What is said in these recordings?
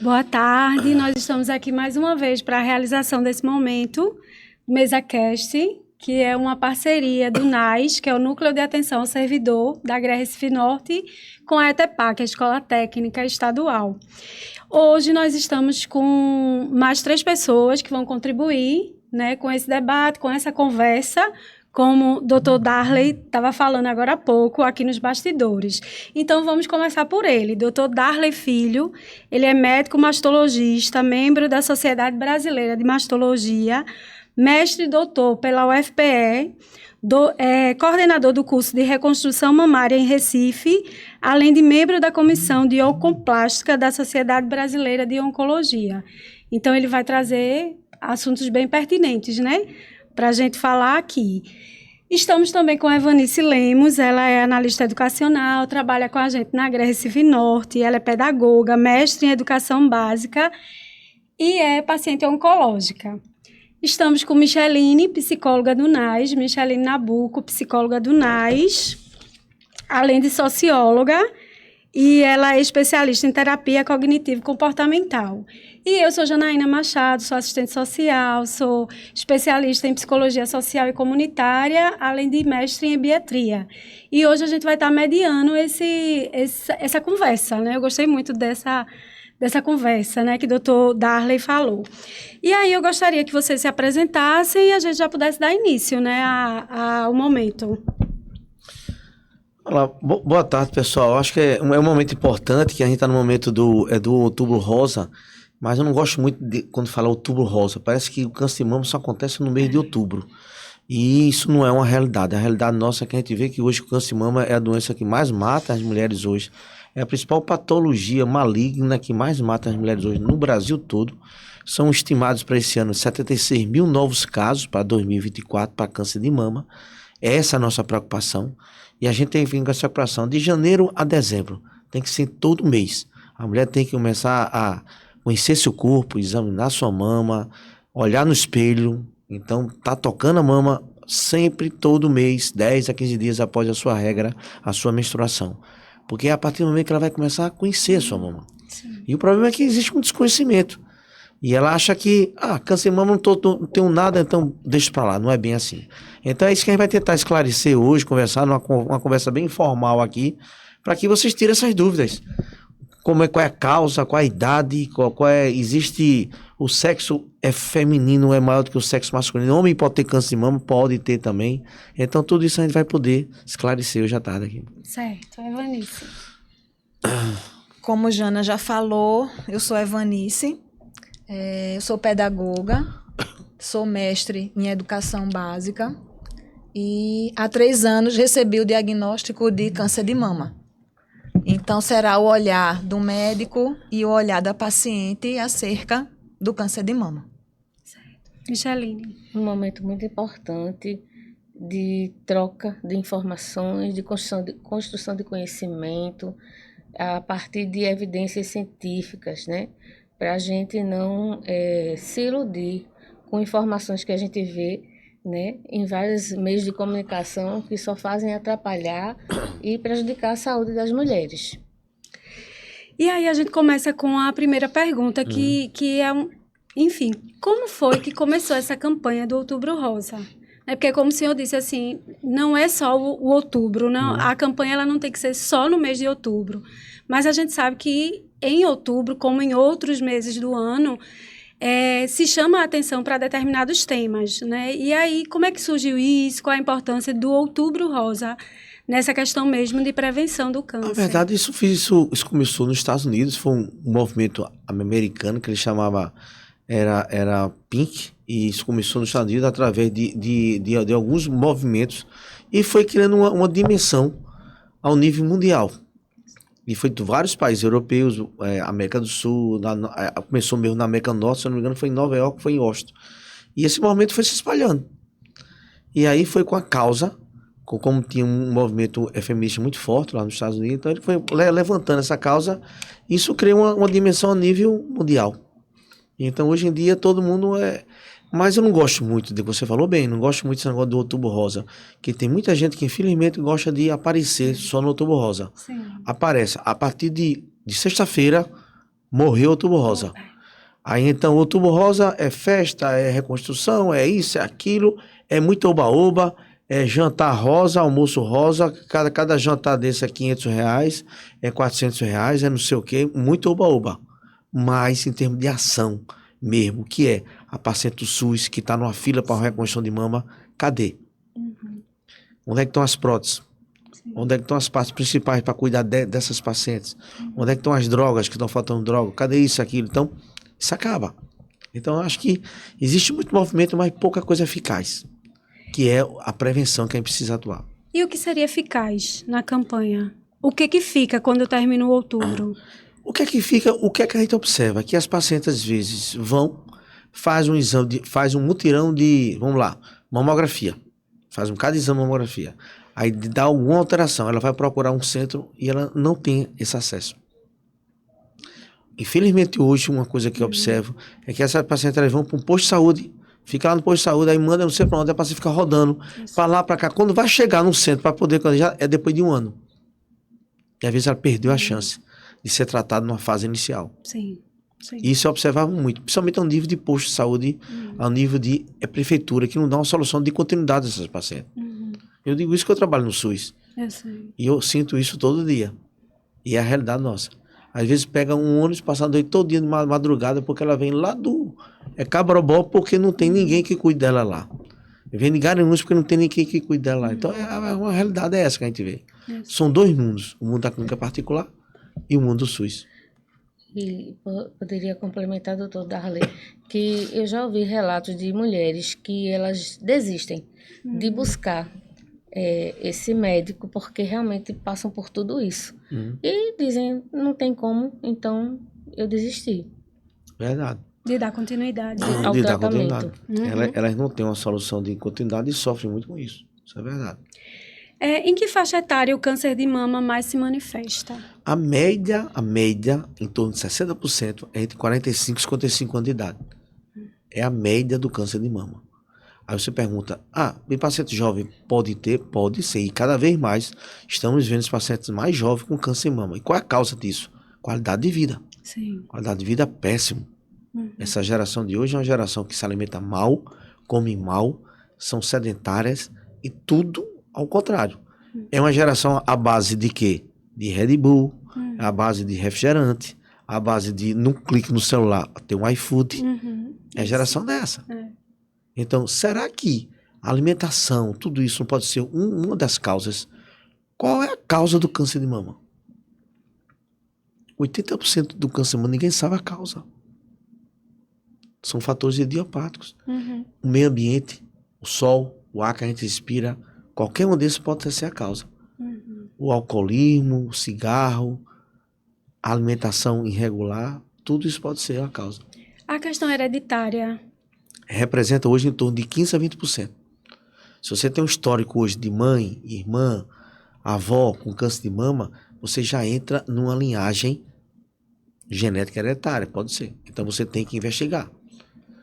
Boa tarde, nós estamos aqui mais uma vez para a realização desse momento, MesaCast, que é uma parceria do NAS, que é o Núcleo de Atenção ao Servidor da GRE Recife Norte, com a ETEPAC, a Escola Técnica Estadual. Hoje nós estamos com mais 3 pessoas que vão contribuir, né, com esse debate, com essa conversa, como o Dr. Darley estava falando agora há pouco, aqui nos bastidores. Então, vamos começar por ele. Dr. Darley Filho, ele é médico mastologista, membro da Sociedade Brasileira de Mastologia, mestre e doutor pela UFPE, coordenador do curso de reconstrução mamária em Recife, além de membro da comissão de oncoplástica da Sociedade Brasileira de Oncologia. Então, ele vai trazer assuntos bem pertinentes, né, para a gente falar aqui. Estamos também com a Evanice Lemos, ela é analista educacional, trabalha com a gente na GRE Recife Norte, ela é pedagoga, mestre em educação básica e é paciente oncológica. Estamos com Micheline, psicóloga do NAS, Micheline Nabuco, psicóloga do NAS, além de socióloga, e ela é especialista em terapia cognitivo-comportamental. E eu sou Janaína Machado, sou assistente social, sou especialista em psicologia social e comunitária, além de mestre em ebiatria. E hoje a gente vai estar mediando essa conversa, né? Eu gostei muito dessa conversa, né, que o Dr. Darley falou. E aí eu gostaria que vocês se apresentassem e a gente já pudesse dar início, né, ao momento. Olá, boa tarde, pessoal. Acho que é um momento importante, que a gente está no momento do Outubro Rosa, mas eu não gosto muito de quando fala Outubro Rosa. Parece que o câncer de mama só acontece no mês de outubro. E isso não é uma realidade. A realidade nossa é que a gente vê que hoje o câncer de mama é a doença que mais mata as mulheres hoje. É a principal patologia maligna que mais mata as mulheres hoje no Brasil todo. São estimados para esse ano 76 mil novos casos para 2024 para câncer de mama. Essa é a nossa preocupação. E a gente tem vindo com essa preocupação de janeiro a dezembro. Tem que ser todo mês. A mulher tem que começar a conhecer seu corpo, examinar sua mama, olhar no espelho. Então, tá tocando a mama sempre, todo mês, 10 a 15 dias após a sua regra, a sua menstruação. Porque é a partir do momento que ela vai começar a conhecer a sua mama. Sim. E o problema é que existe um desconhecimento. E ela acha que, câncer de mama não tenho nada, então deixa pra lá. Não é bem assim. Então é isso que a gente vai tentar esclarecer hoje, conversar numa conversa bem informal aqui, para que vocês tirem essas dúvidas. Qual é a causa, qual é a idade, existe o sexo feminino é maior do que o sexo masculino. O homem pode ter câncer de mama, pode ter também. Então tudo isso a gente vai poder esclarecer hoje à tarde aqui. Certo, Evanice. Como Jana já falou, eu sou Evanice. Eu sou pedagoga, sou mestre em educação básica e há 3 anos recebi o diagnóstico de câncer de mama. Então, será o olhar do médico e o olhar da paciente acerca do câncer de mama. Certo. Micheline. Um momento muito importante de troca de informações, de construção de conhecimento a partir de evidências científicas, né? Para a gente não se iludir com informações que a gente vê, né, em vários meios de comunicação que só fazem atrapalhar e prejudicar a saúde das mulheres. E aí a gente começa com a primeira pergunta, que é enfim, como foi que começou essa campanha do Outubro Rosa? Porque, como o senhor disse, assim, não é só o outubro, não, a campanha ela não tem que ser só no mês de outubro, mas a gente sabe que em outubro, como em outros meses do ano, se chama a atenção para determinados temas, né? E aí, como é que surgiu isso? Qual a importância do Outubro Rosa nessa questão mesmo de prevenção do câncer? Na verdade, isso começou nos Estados Unidos, foi um movimento americano que ele chamava, era Pink, e isso começou nos Estados Unidos através de alguns movimentos e foi criando uma dimensão ao nível mundial. E foi de vários países europeus, América do Sul, começou mesmo na América do Norte, se eu não me engano, foi em Nova York, foi em Washington. E esse movimento foi se espalhando. E aí foi com a causa, como tinha um movimento feminista muito forte lá nos Estados Unidos, então ele foi levantando essa causa, e isso criou uma dimensão a nível mundial. Então hoje em dia todo mundo Mas eu não gosto muito, você falou bem, não gosto muito desse negócio do Outubro Rosa, que tem muita gente que infelizmente gosta de aparecer só no Outubro Rosa. Sim. Aparece a partir de sexta-feira, Morreu o Outubro Rosa. Aí então o Outubro Rosa é festa, é reconstrução, é isso, é aquilo, é muito oba-oba, é jantar rosa, almoço rosa, cada jantar desse é R$ 500, é R$ 400, é não sei o quê, muito oba-oba. Mas em termos de ação mesmo, que é a paciente do SUS que está numa fila para uma reconstrução de mama, cadê? Onde é que estão as próteses? Onde é que estão as partes principais para cuidar dessas pacientes? Onde é que estão as drogas, que estão faltando droga? Cadê isso, aquilo? Então, isso acaba. Então, eu acho que existe muito movimento, mas pouca coisa eficaz, que é a prevenção que a gente precisa atuar. E o que seria eficaz na campanha? O que fica quando termina o outubro? O que é que fica, o que é que a gente observa? Que as pacientes, às vezes, faz um exame, faz um mutirão de, vamos lá, mamografia. Faz um cada exame de mamografia. Aí dá alguma alteração, ela vai procurar um centro e ela não tem esse acesso. Infelizmente hoje, uma coisa que eu observo é que essas pacientes elas vão para um posto de saúde, fica lá no posto de saúde, aí manda não sei para onde, a paciente fica rodando, para lá, para cá. Quando vai chegar no centro para poder planejar, é depois de um ano. E às vezes ela perdeu a chance de ser tratada numa fase inicial. Sim. E isso eu observava muito, principalmente ao nível de posto de saúde, ao nível de prefeitura, que não dá uma solução de continuidade dessas pacientes. Eu digo isso que eu trabalho no SUS. Eu sei. E eu sinto isso todo dia. E é a realidade nossa. Às vezes pega um ônibus, passa a noite todo dia de madrugada, porque ela vem lá do Cabrobó, porque não tem ninguém que cuide dela lá. Vem de Garanhuns porque não tem ninguém que cuide dela lá. Então, uma realidade é essa que a gente vê. São dois mundos. O mundo da clínica particular e o mundo do SUS. E poderia complementar, doutor Darley, que eu já ouvi relatos de mulheres que elas desistem de buscar esse médico porque realmente passam por tudo isso. E dizem, não tem como, então eu desisti. Verdade. De dar continuidade. Ao De dar tratamento. continuidade. Elas não têm uma solução de continuidade e sofrem muito com isso. Isso é verdade. Em que faixa etária o câncer de mama mais se manifesta? A média, em torno de 60%, é entre 45 e 55 anos de idade. É a média do câncer de mama. Aí você pergunta, bem paciente jovem pode ter? Pode ser. E cada vez mais estamos vendo os pacientes mais jovens com câncer de mama. E qual é a causa disso? Qualidade de vida. Sim. Qualidade de vida péssimo. Essa geração de hoje é uma geração que se alimenta mal, come mal, são sedentárias e tudo ao contrário. É uma geração à base de quê? De Red Bull, à base de refrigerante, à base de, num clique no celular, ter um iFood. É a geração dessa. Então, será que a alimentação, tudo isso não pode ser uma das causas? Qual é a causa do câncer de mama? 80% do câncer de mama, ninguém sabe a causa. São fatores idiopáticos. O meio ambiente, o sol, o ar que a gente respira, qualquer um desses pode ser a causa. O alcoolismo, o cigarro, a alimentação irregular, tudo isso pode ser a causa. A questão hereditária. Representa hoje em torno de 15% a 20%. Se você tem um histórico hoje de mãe, irmã, avó com câncer de mama, você já entra numa linhagem genética hereditária, pode ser. Então você tem que investigar.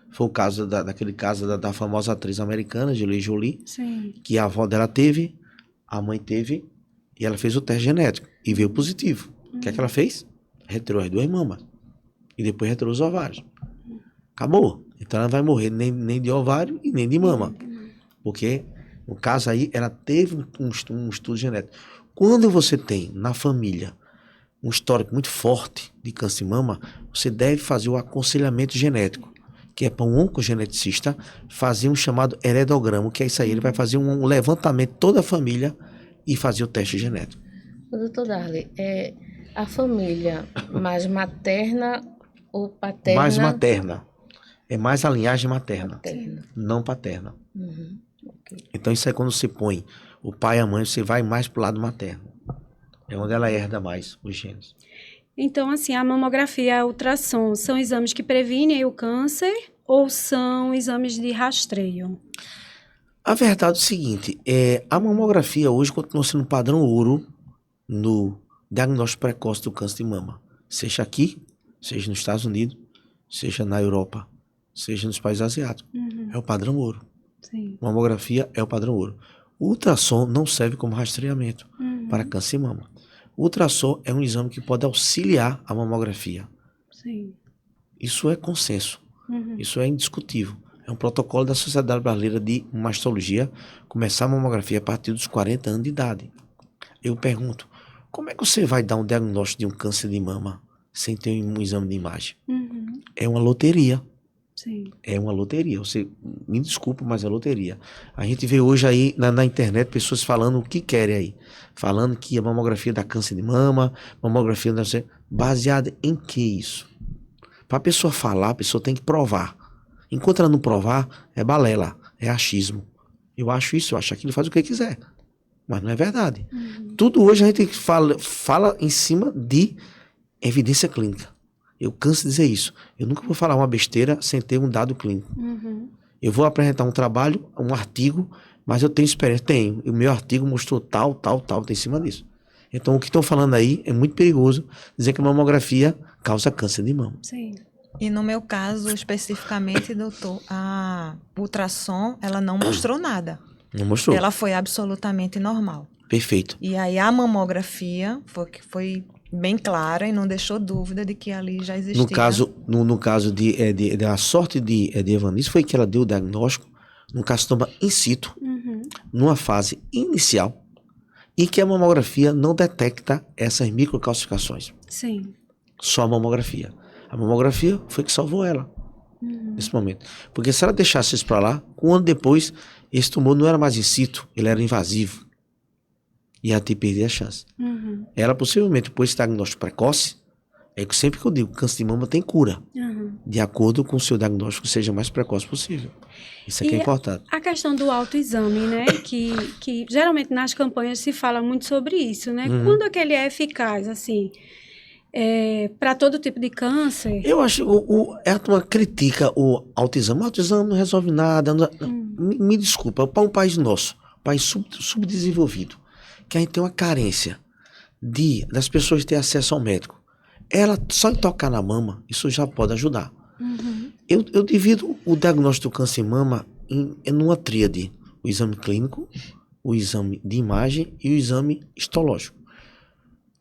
Foi o caso daquele caso da famosa atriz americana, Julie Jolie, Sim. que a avó dela teve, a mãe teve, e ela fez o teste genético e veio positivo. O que é que ela fez? Retirou as duas mamas. E depois retirou os ovários. Acabou. Então ela vai morrer nem de ovário e nem de mama. Porque, no caso aí, ela teve um estudo genético. Quando você tem na família um histórico muito forte de câncer de mama, você deve fazer o aconselhamento genético, que é para um oncogeneticista fazer um chamado heredograma, que é isso aí, ele vai fazer um levantamento de toda a família e fazer o teste genético. Doutor Darley, a família mais materna ou paterna? Mais materna. É mais a linhagem materna, não paterna. Okay. Então isso aí quando você põe o pai e a mãe, você vai mais pro lado materno. É onde ela herda mais os genes. Então, assim, a mamografia e a ultrassom são exames que previnem o câncer ou são exames de rastreio? A verdade é o seguinte, a mamografia hoje continua sendo padrão ouro no diagnóstico precoce do câncer de mama. Seja aqui, seja nos Estados Unidos, seja na Europa, seja nos países asiáticos. É o padrão ouro. Sim. Mamografia é o padrão ouro. O ultrassom não serve como rastreamento para câncer de mama. O ultrassom é um exame que pode auxiliar a mamografia. Sim. Isso é consenso. Uhum. Isso é indiscutível. É um protocolo da Sociedade Brasileira de Mastologia começar a mamografia a partir dos 40 anos de idade. Eu pergunto, como é que você vai dar um diagnóstico de um câncer de mama sem ter um exame de imagem? Uhum. É uma loteria. Sim. É uma loteria. Você me desculpa, mas é loteria. A gente vê hoje aí na internet pessoas falando o que querem aí. Falando que a mamografia dá câncer de mama, mamografia dá câncer. Baseada em que isso? Para a pessoa falar, a pessoa tem que provar. Enquanto ela não provar, é balela, é achismo. Eu acho isso, eu acho aquilo, faz o que quiser. Mas não é verdade. Tudo hoje a gente fala em cima de evidência clínica. Eu canso de dizer isso. Eu nunca vou falar uma besteira sem ter um dado clínico. Uhum. Eu vou apresentar um trabalho, um artigo, mas eu tenho experiência. Tenho. E o meu artigo mostrou tal, em cima disso. Então, o que estão falando aí é muito perigoso dizer que a mamografia causa câncer de mama. Sim. E no meu caso, especificamente, doutor, a ultrassom, ela não mostrou nada. Não mostrou? Ela foi absolutamente normal. Perfeito. E aí a mamografia foi bem clara e não deixou dúvida de que ali já existia. No caso a sorte de Evanice foi que ela deu o diagnóstico num carcinoma in situ, numa fase inicial, e que a mamografia não detecta essas microcalcificações. Sim. Só a mamografia. A mamografia foi que salvou ela nesse momento. Porque se ela deixasse isso para lá, um ano depois, esse tumor não era mais in situ, ele era invasivo. E ia ter perdido a chance. Uhum. Ela possivelmente, por esse diagnóstico precoce, é que sempre que eu digo câncer de mama tem cura, de acordo com o seu diagnóstico seja o mais precoce possível. Isso aqui é importante. A questão do autoexame, né? que geralmente nas campanhas se fala muito sobre isso, né? Quando é que ele é eficaz, assim, para todo tipo de câncer? Eu acho a turma critica o autoexame. O autoexame não resolve nada. Me desculpa, para um país nosso, país subdesenvolvido, que a gente tem uma carência das pessoas terem acesso ao médico. Ela só em tocar na mama, isso já pode ajudar. Eu divido o diagnóstico do câncer de mama em uma tríade: o exame clínico, o exame de imagem e o exame histológico.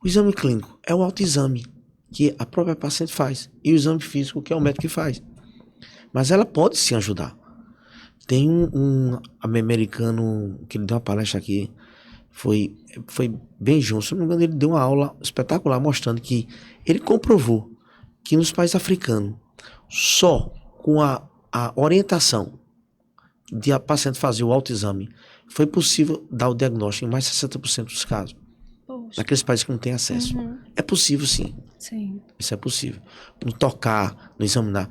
O exame clínico é o autoexame que a própria paciente faz, e o exame físico que é o médico que faz. Mas ela pode sim ajudar. Tem um americano que ele deu uma palestra aqui, foi Ben Johnson, se não me engano, ele deu uma aula espetacular mostrando que ele comprovou que nos países africanos, só com a orientação de a paciente fazer o autoexame, foi possível dar o diagnóstico em mais de 60% dos casos. Poxa. Naqueles países que não têm acesso. É possível sim. Sim. Isso é possível. No tocar, no examinar.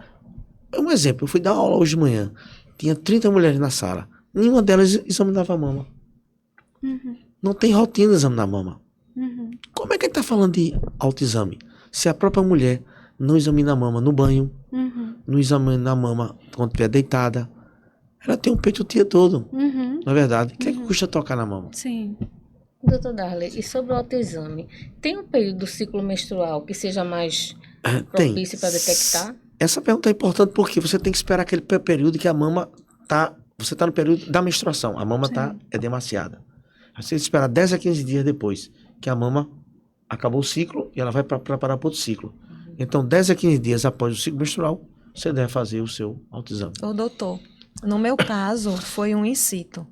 Um exemplo, eu fui dar aula hoje de manhã. Tinha 30 mulheres na sala. Nenhuma delas examinava a mama. Não tem rotina de examinar a mama. Como é que ele está falando de autoexame? Se a própria mulher não examina a mama no banho, não examina a mama quando estiver deitada, ela tem um peito o dia todo. Na verdade, o que é que custa tocar na mama? Sim. Doutor Darley, e sobre o autoexame, tem um período do ciclo menstrual que seja mais propício para detectar? Essa pergunta é importante porque você tem que esperar aquele período que a mama está... Você está no período da menstruação, a mama é demasiada. Você tem que esperar 10 a 15 dias depois que a mama acabou o ciclo e ela vai preparar para outro ciclo. Então, 10 a 15 dias após o ciclo menstrual, você deve fazer o seu autoexame. Ô, doutor, no meu caso, foi um in situ.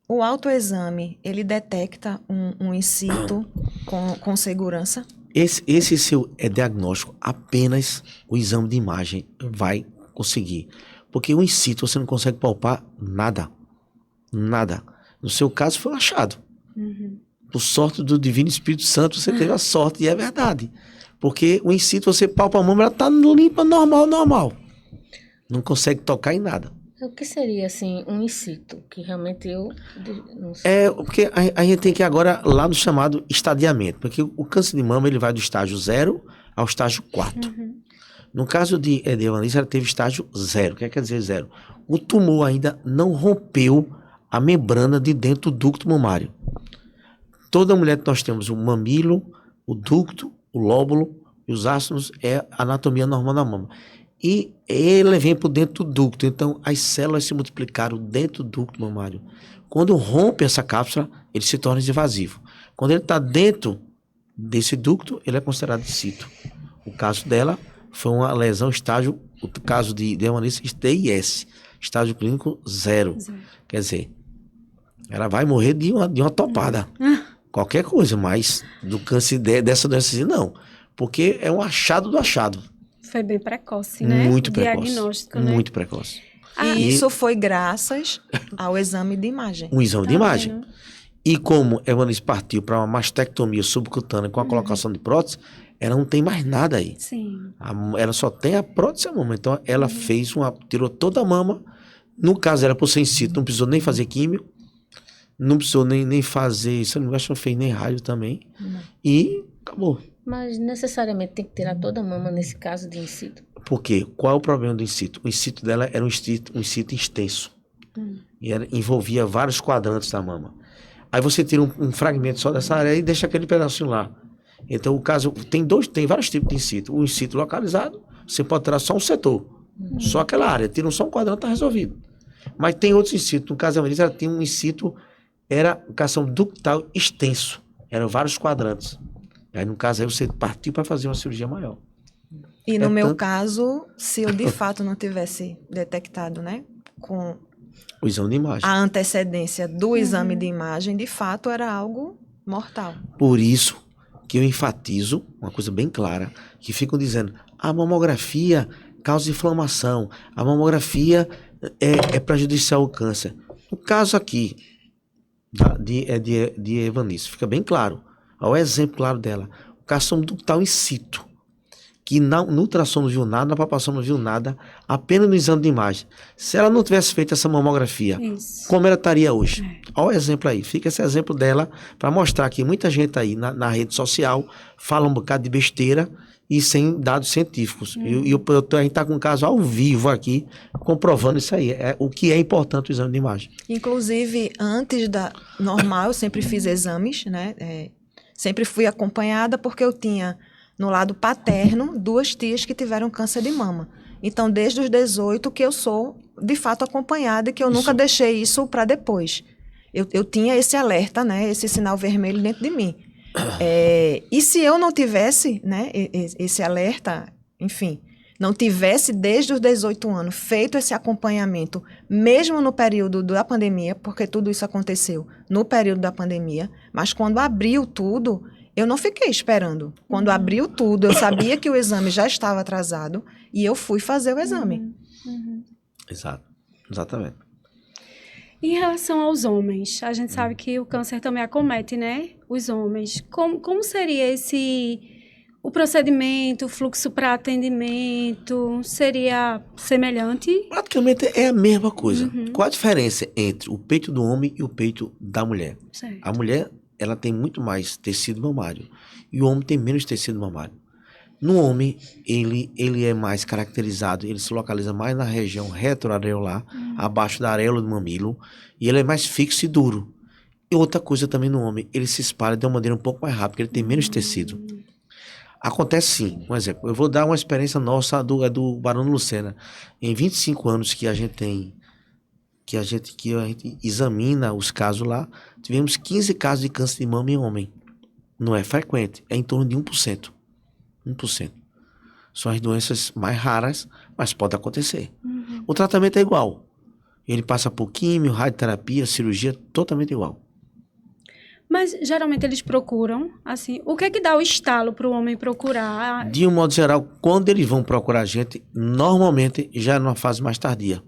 O autoexame, ele detecta um in situ com segurança? Esse seu diagnóstico, apenas o exame de imagem vai conseguir. Porque o in situ você não consegue palpar nada. Nada. No seu caso, foi um achado. Por sorte do Divino Espírito Santo, você teve a sorte, e é verdade. Porque o in situ, você palpa a mama, ela está limpa, normal. Não consegue tocar em nada. O que seria, assim, um in situ? Que realmente eu não sei. Porque a gente tem que ir agora lá no chamado estadiamento. Porque o câncer de mama, ele vai do estágio 0 ao estágio 4. No caso de Evanice, ela teve estágio 0. O que quer dizer 0? O tumor ainda não rompeu a membrana de dentro do ducto mamário. Toda mulher que nós temos o mamilo, o ducto, o lóbulo e os ácidos é a anatomia normal da mama. E ele vem por dentro do ducto, então as células se multiplicaram dentro do ducto mamário. Quando rompe essa cápsula, ele se torna invasivo. Quando ele está dentro desse ducto, ele é considerado in situ. O caso dela foi uma lesão estágio, o caso de Evanice, TIS, estágio clínico 0. Quer dizer, ela vai morrer de uma topada. Qualquer coisa, mas do câncer dessa doença assim, não. Porque é um achado do achado. Foi bem precoce, né? Muito o precoce. Diagnóstico, né? Muito precoce. E isso foi graças ao exame de imagem. Um exame de imagem. Vendo? E como Evanice partiu para uma mastectomia subcutânea com a colocação de prótese, ela não tem mais nada aí. Sim. Ela só tem a prótese à mama. Então, ela tirou toda a mama. No caso, era por ser in situ, não precisou nem fazer químio. Não precisou nem fazer, se eu não me engano, não fez nem rádio também. E acabou. Mas necessariamente tem que tirar toda a mama nesse caso de in situ. Por quê? Qual é o problema do in situ? O in situ dela era um in situ extenso. E envolvia vários quadrantes da mama. Aí você tira um fragmento só dessa área e deixa aquele pedacinho lá. Então, o caso tem vários tipos de in situ. O in situ localizado, você pode tirar só um setor. Só aquela área. Tira só um quadrante, está resolvido. Mas tem outros in situ. No caso da Melissa, ela tinha um in situ, era cação ductal extenso. Eram vários quadrantes. Aí, no caso, aí você partiu para fazer uma cirurgia maior. E no meu caso, se eu de fato não tivesse detectado, né, com O exame de imagem. a antecedência do exame de imagem, de fato era algo mortal. Por isso que eu enfatizo uma coisa bem clara, que ficam dizendo, a mamografia causa inflamação, a mamografia é prejudicial ao câncer. No caso aqui, de Evanice, fica bem claro. Olha o exemplo claro dela. O carcinoma ductal in situ, que no ultrassom não viu nada, na palpação não viu nada, apenas no exame de imagem. Se ela não tivesse feito essa mamografia, como ela estaria hoje? Olha o exemplo aí. Fica esse exemplo dela para mostrar que muita gente aí na rede social fala um bocado de besteira e sem dados científicos. A gente está com um caso ao vivo aqui, comprovando isso aí. O que é importante o exame de imagem. Inclusive, antes da normal, eu sempre fiz exames, né? Sempre fui acompanhada porque eu tinha, no lado paterno, 2 tias que tiveram câncer de mama. Então, desde os 18 que eu sou, de fato, acompanhada e que eu nunca deixei isso para depois. Eu tinha esse alerta, né? Esse sinal vermelho dentro de mim. E se eu não tivesse, né, esse alerta, enfim, não tivesse desde os 18 anos feito esse acompanhamento, mesmo no período da pandemia, porque tudo isso aconteceu no período da pandemia, mas quando abriu tudo, eu não fiquei esperando. Quando abriu tudo, eu sabia que o exame já estava atrasado e eu fui fazer o exame. Exato. Exatamente. Em relação aos homens, a gente sabe que o câncer também acomete, né, os homens. Como seria o procedimento, o fluxo para atendimento? Seria semelhante? Praticamente é a mesma coisa. Qual a diferença entre o peito do homem e o peito da mulher? Certo. A mulher, ela tem muito mais tecido mamário e o homem tem menos tecido mamário. No homem, ele é mais caracterizado, ele se localiza mais na região retroareolar, abaixo da areola do mamilo, e ele é mais fixo e duro. E outra coisa também no homem, ele se espalha de uma maneira um pouco mais rápida, porque ele tem menos tecido. Acontece sim. Um exemplo, eu vou dar uma experiência nossa do Barão do Lucena. Em 25 anos que a gente tem, que a gente examina os casos lá, tivemos 15 casos de câncer de mama em homem. Não é frequente, é em torno de 1%. 1%. São as doenças mais raras, mas pode acontecer. O tratamento é igual. Ele passa por químio, radioterapia, cirurgia, totalmente igual. Mas, geralmente, eles procuram, assim, o que é que dá o estalo para o homem procurar? De um modo geral, quando eles vão procurar a gente, normalmente já é numa fase mais tardia.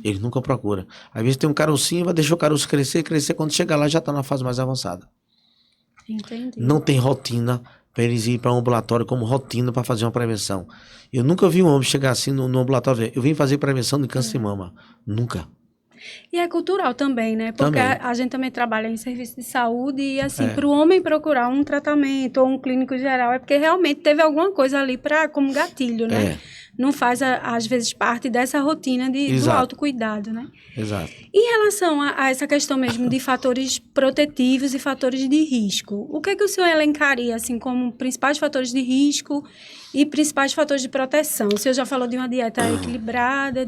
Eles nunca procuram. Às vezes tem um carocinho, vai deixar o caroço crescer, quando chega lá já está na fase mais avançada. Entendi. Não tem rotina para eles ir para um ambulatório como rotina para fazer uma prevenção. Eu nunca vi um homem chegar assim no ambulatório, eu vim fazer prevenção de câncer de mama. Nunca. E é cultural também, né? Porque Também. a gente também trabalha em serviço de saúde e, assim, para o homem procurar um tratamento ou um clínico geral é porque realmente teve alguma coisa ali como gatilho, né? Não faz, às vezes, parte dessa rotina do autocuidado, né? Exato. Em relação a essa questão mesmo de fatores protetivos e fatores de risco, o que é que o senhor elencaria, assim, como principais fatores de risco e principais fatores de proteção? O senhor já falou de uma dieta equilibrada,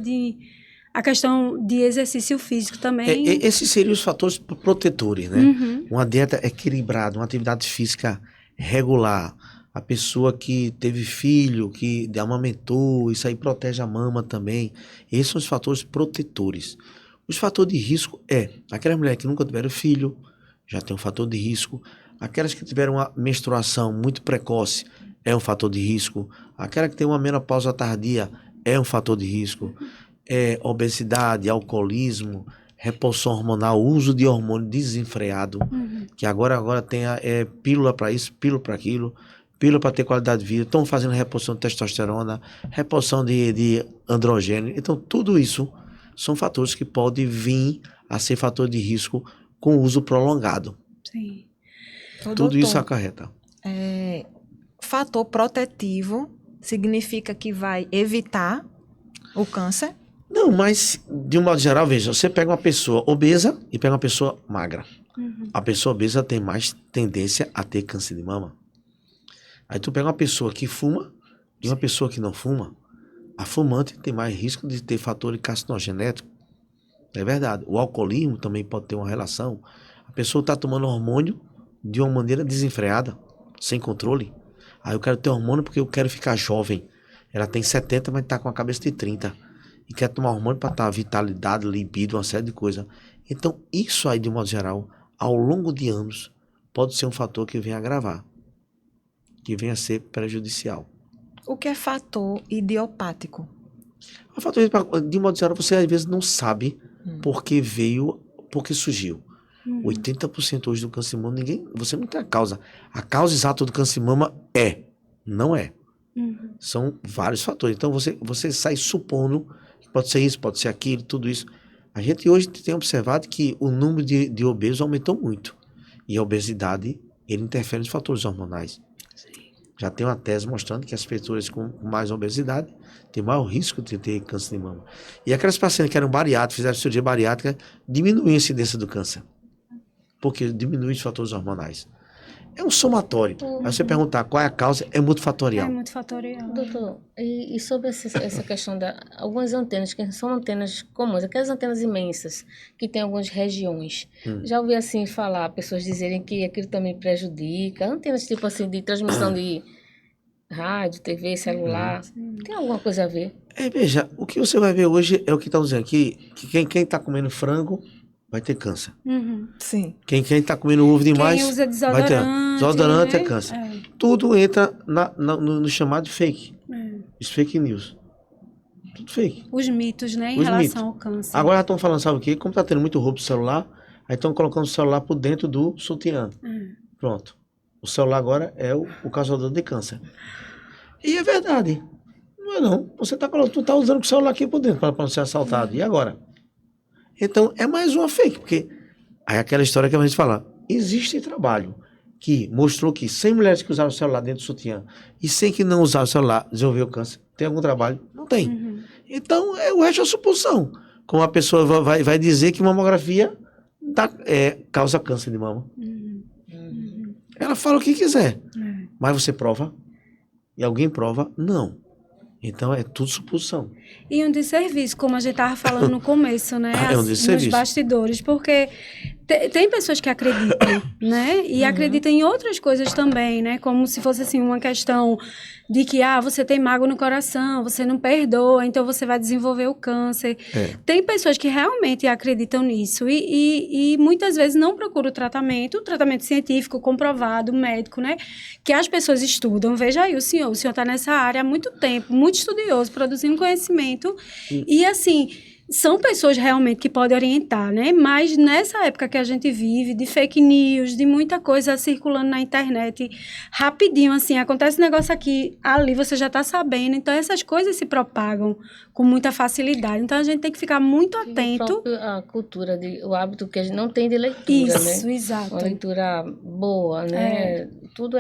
a questão de exercício físico também. Esses seriam os fatores protetores, né? Uma dieta equilibrada, uma atividade física regular, a pessoa que teve filho, que amamentou, isso aí protege a mama também. Esses são os fatores protetores. Os fatores de risco aquelas mulheres que nunca tiveram filho, já tem um fator de risco. Aquelas que tiveram uma menstruação muito precoce, é um fator de risco. Aquela que tem uma menopausa tardia, é um fator de risco. Obesidade, alcoolismo, reposição hormonal, uso de hormônio desenfreado, que agora tem pílula para isso, pílula para aquilo, pílula para ter qualidade de vida, estão fazendo reposição de testosterona, reposição de androgênio. Então, tudo isso são fatores que podem vir a ser fator de risco com o uso prolongado. Sim. Tudo isso acarreta. Fator protetivo significa que vai evitar o câncer? Não, mas de um modo geral, veja, você pega uma pessoa obesa e pega uma pessoa magra. A pessoa obesa tem mais tendência a ter câncer de mama. Aí tu pega uma pessoa que fuma e uma pessoa que não fuma. A fumante tem mais risco de ter fator carcinogenético. É verdade. O alcoolismo também pode ter uma relação. A pessoa está tomando hormônio de uma maneira desenfreada, sem controle. Aí eu quero ter hormônio porque eu quero ficar jovem. Ela tem 70, mas está com a cabeça de 30. E quer tomar hormônio para estar vitalidade, libido, uma série de coisas. Então, isso aí, de modo geral, ao longo de anos, pode ser um fator que venha agravar, que venha a ser prejudicial. O que é fator idiopático? O fator, de modo geral, você às vezes não sabe por que veio, por que surgiu. 80% hoje do câncer de mama, você não tem a causa. A causa exata do câncer de mama não é. São vários fatores. Então, você sai supondo que pode ser isso, pode ser aquilo, tudo isso. A gente hoje tem observado que o número de obesos aumentou muito. E a obesidade, ele interfere nos fatores hormonais. Já tem uma tese mostrando que as pessoas com mais obesidade têm maior risco de ter câncer de mama. E aquelas pacientes que eram bariátricas, fizeram cirurgia bariátrica, diminuiu a incidência do câncer. Porque diminui os fatores hormonais. É um somatório. Aí você perguntar qual é a causa, é multifatorial. É multifatorial. Doutor, e sobre essa questão algumas antenas, que são antenas comuns, aquelas antenas imensas, que tem em algumas regiões. Já ouvi assim falar, pessoas dizerem que aquilo também prejudica. Antenas tipo assim, de transmissão de rádio, TV, celular. Tem alguma coisa a ver? Veja, o que você vai ver hoje é o que estão dizendo aqui, que quem está comendo frango vai ter câncer. Sim. Quem está comendo ovo demais Quem usa vai ter. Desodorante né? é câncer. Tudo entra no chamado de fake. Os fake news. Tudo fake. Os mitos, né, em Os relação mitos. ao câncer. Agora já estão falando, sabe o quê? Como está tendo muito roubo de celular, aí estão colocando o celular por dentro do sutiã. Pronto. O celular agora é o causador de câncer. E é verdade. Não é não. Você tu tá usando o celular aqui por dentro para não ser assaltado. E agora? Então, é mais uma fake, porque aí aquela história que a gente fala, existe trabalho que mostrou que 100 mulheres que usaram o celular dentro do sutiã e 100 que não usaram o celular desenvolveu câncer. Tem algum trabalho? Não tem. Então, o resto é suposição. Como a pessoa vai dizer que mamografia causa câncer de mama. Ela fala o que quiser. Mas você prova? E alguém prova? Não. Então, é tudo suposição. E um desserviço, como a gente estava falando no começo, né? Um desserviço. Nos bastidores, porque tem pessoas que acreditam, né? E acreditam em outras coisas também, né? Como se fosse, assim, uma questão de que, você tem mágoa no coração, você não perdoa, então você vai desenvolver o câncer. Tem pessoas que realmente acreditam nisso e muitas vezes não procuram o tratamento científico, comprovado, médico, né? Que as pessoas estudam. Veja aí o senhor está nessa área há muito tempo, muito estudioso, produzindo conhecimento. E, assim, são pessoas realmente que podem orientar, né? Mas nessa época que a gente vive, de fake news, de muita coisa circulando na internet, rapidinho, assim, acontece um negócio aqui, ali você já está sabendo. Então, essas coisas se propagam com muita facilidade. Então, a gente tem que ficar muito atento. A cultura, o hábito que a gente não tem de leitura, Isso, né? exato. Uma leitura boa, né? Tudo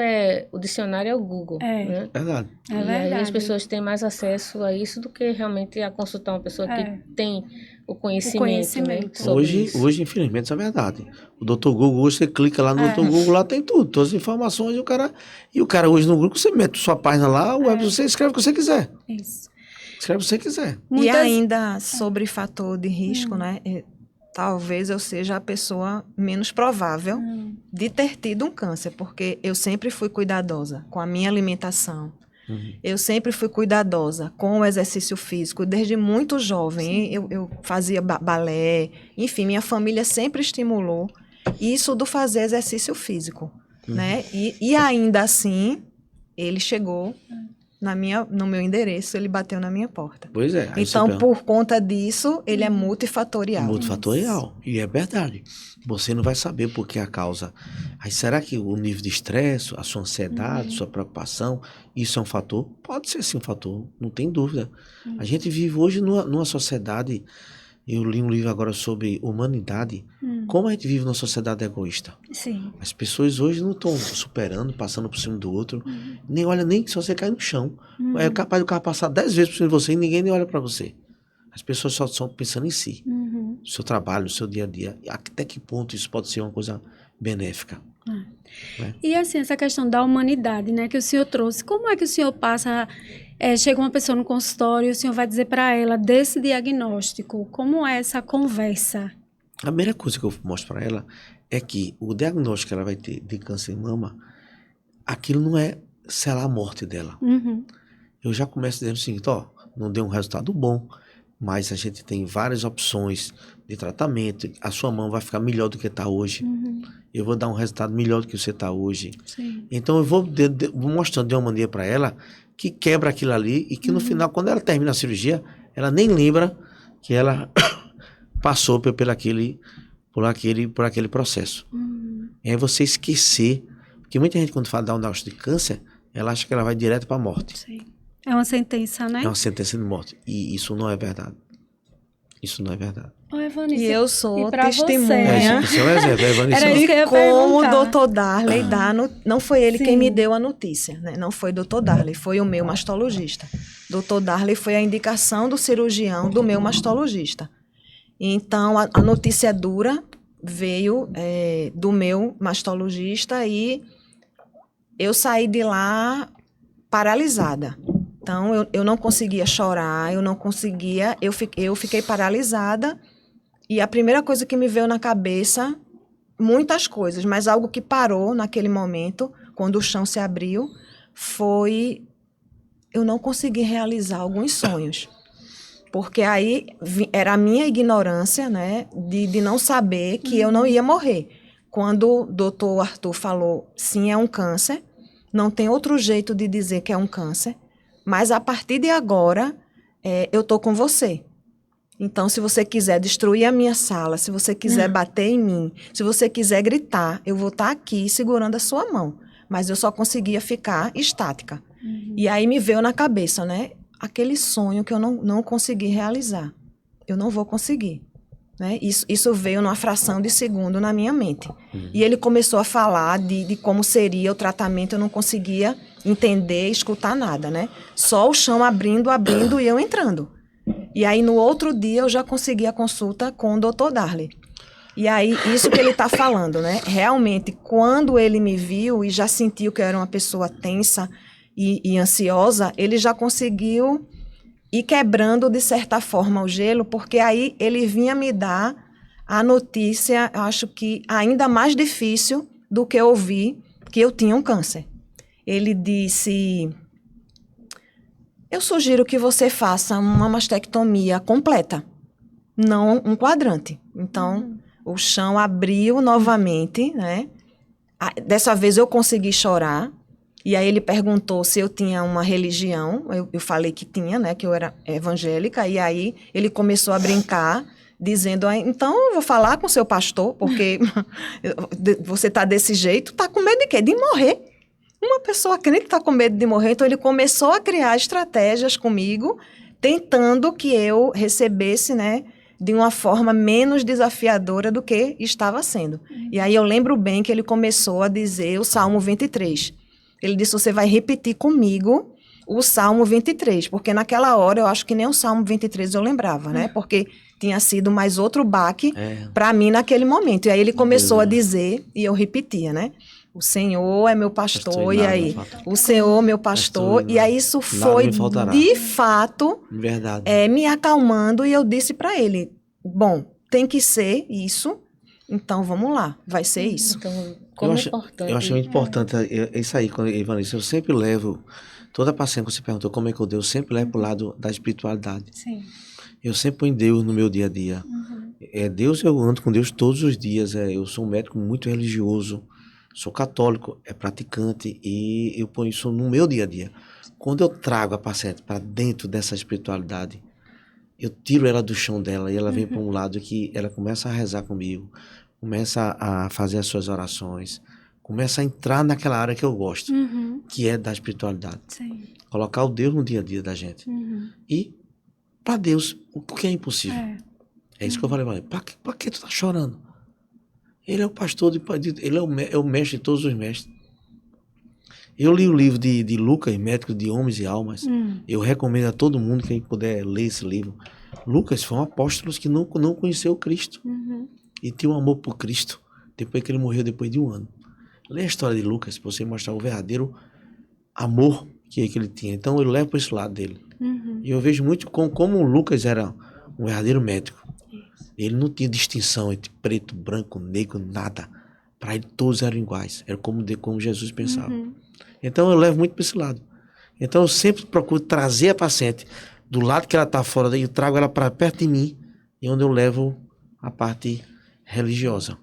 o dicionário é o Google, né? Verdade. É E aí verdade. as pessoas têm mais acesso a isso do que realmente a consultar uma pessoa que tem o conhecimento, né? sobre isso. Hoje, infelizmente, isso é verdade. O Dr. Google, hoje você clica lá no Dr. Google, lá tem tudo, todas as informações, e o cara hoje no Google, você mete sua página lá, você escreve o que você quiser. Isso. Escreve o que você quiser. E ainda sobre fator de risco, né? talvez eu seja a pessoa menos provável de ter tido um câncer, porque eu sempre fui cuidadosa com a minha alimentação. Eu sempre fui cuidadosa com o exercício físico, desde muito jovem. Eu fazia balé, enfim, minha família sempre estimulou isso do fazer exercício físico, né? E ainda assim, ele chegou no meu endereço, ele bateu na minha porta. Pois é. Aí Então, você por conta disso, ele é multifatorial. multifatorial. E é verdade. Você não vai saber por que a causa. Aí será que o nível de estresse, a sua ansiedade, sua preocupação, isso é um fator? Pode ser sim um fator, não tem dúvida. A gente vive hoje numa sociedade, eu li um livro agora sobre humanidade, como a gente vive numa sociedade egoísta. Sim. As pessoas hoje não estão superando, passando por cima do outro, nem olha nem se você cair no chão. É capaz do carro passar 10 vezes por cima de você e ninguém nem olha para você. As pessoas só estão pensando em si, no seu trabalho, no seu dia a dia. Até que ponto isso pode ser uma coisa benéfica? E assim, essa questão da humanidade, né, que o senhor trouxe, como é que o senhor passa, chega uma pessoa no consultório e o senhor vai dizer para ela desse diagnóstico, como é essa conversa? A primeira coisa que eu mostro para ela é que o diagnóstico que ela vai ter de câncer de mama, aquilo não é selar a morte dela. Eu já começo dizendo o seguinte, ó, não deu um resultado bom, mas a gente tem várias opções de tratamento, a sua mão vai ficar melhor do que está hoje, eu vou dar um resultado melhor do que você está hoje. Sim. Então eu vou mostrando de uma maneira para ela que quebra aquilo ali e que no final, quando ela termina a cirurgia, ela nem lembra que ela passou por aquele processo. É você esquecer, porque muita gente quando fala de diagnóstico de câncer, ela acha que ela vai direto para a morte. Sim. É uma sentença, né? É uma sentença de morte. E isso não é verdade. Isso não é verdade. Ô, Evanice, E eu sou e pra testemunha. você? Isso é um exemplo. É, Vanessa, Era isso que eu ia Como o perguntar. doutor Darley não foi ele Sim. quem me deu a notícia, né? Não foi o doutor Darley, foi o meu mastologista. Doutor Darley foi a indicação do cirurgião do meu mastologista. Então, a notícia dura veio do meu mastologista e eu saí de lá paralisada. Então, eu não conseguia chorar, eu não conseguia, eu fiquei paralisada. E a primeira coisa que me veio na cabeça, muitas coisas, mas algo que parou naquele momento, quando o chão se abriu, foi eu não consegui realizar alguns sonhos. Porque aí era a minha ignorância, né, de não saber que eu não ia morrer. Quando o doutor Arthur falou, sim, é um câncer, não tem outro jeito de dizer que é um câncer, mas a partir de agora, eu estou com você. Então, se você quiser destruir a minha sala, se você quiser bater em mim, se você quiser gritar, eu vou estar aqui segurando a sua mão. Mas eu só conseguia ficar estática. E aí me veio na cabeça, né? Aquele sonho que eu não consegui realizar. Eu não vou conseguir. Né? Isso veio numa fração de segundo na minha mente. E ele começou a falar de como seria o tratamento, eu não conseguia entender, escutar nada, né? Só o chão abrindo e eu entrando. E aí, no outro dia, eu já consegui a consulta com o doutor Darley. E aí, isso que ele está falando, né? Realmente, quando ele me viu e já sentiu que eu era uma pessoa tensa e ansiosa, ele já conseguiu ir quebrando, de certa forma, o gelo, porque aí ele vinha me dar a notícia, acho que ainda mais difícil do que ouvir que eu tinha um câncer. Ele disse, eu sugiro que você faça uma mastectomia completa, não um quadrante. Então, o chão abriu novamente, né? Dessa vez eu consegui chorar. E aí ele perguntou se eu tinha uma religião, eu falei que tinha, né, que eu era evangélica, e aí ele começou a brincar, dizendo, então eu vou falar com o seu pastor, porque você tá desse jeito, tá com medo de quê? De morrer. Uma pessoa crente tá com medo de morrer, então ele começou a criar estratégias comigo, tentando que eu recebesse, né, de uma forma menos desafiadora do que estava sendo. E aí eu lembro bem que ele começou a dizer o Salmo 23. Ele disse, você vai repetir comigo o Salmo 23, porque naquela hora eu acho que nem o Salmo 23 eu lembrava, né? Porque tinha sido mais outro baque para mim naquele momento. E aí ele começou a dizer, e eu repetia, né? O Senhor é meu pastor, e aí? O Senhor, meu pastor, e aí isso foi, de fato, verdade. Me acalmando, e eu disse para ele, bom, tem que ser isso, então vamos lá, vai ser isso. Então, como é importante. Eu acho muito importante isso aí, Ivanice. Eu sempre levo, toda a paciente que você perguntou como é que eu dei, eu sempre levo para o lado da espiritualidade. Sim. Eu sempre ponho Deus no meu dia a dia. Deus, eu ando com Deus todos os dias. Eu sou um médico muito religioso, sou católico, praticante, e eu ponho isso no meu dia a dia. Quando eu trago a paciente para dentro dessa espiritualidade, eu tiro ela do chão dela e ela vem para um lado que ela começa a rezar comigo, começa a fazer as suas orações, começa a entrar naquela área que eu gosto, que é da espiritualidade. Sim. Colocar o Deus no dia a dia da gente. E, para Deus, o que é impossível? É isso que eu falei para ele. Para que tu tá chorando? Ele é o pastor, ele é o mestre de todos os mestres. Eu li o livro de Lucas, Médico de Homens e Almas. Eu recomendo a todo mundo, quem puder ler esse livro. Lucas foi um apóstolo que não conheceu Cristo. E tinha um amor por Cristo, depois que ele morreu, depois de um ano. Lê a história de Lucas, para você mostrar o verdadeiro amor que ele tinha. Então, eu levo para esse lado dele. E eu vejo muito como o Lucas era um verdadeiro médico. Ele não tinha distinção entre preto, branco, negro, nada. Para ele, todos eram iguais. Era como Jesus pensava. Então, eu levo muito para esse lado. Então, eu sempre procuro trazer a paciente do lado que ela está fora, daí eu trago ela para perto de mim, e onde eu levo a parte religiosa.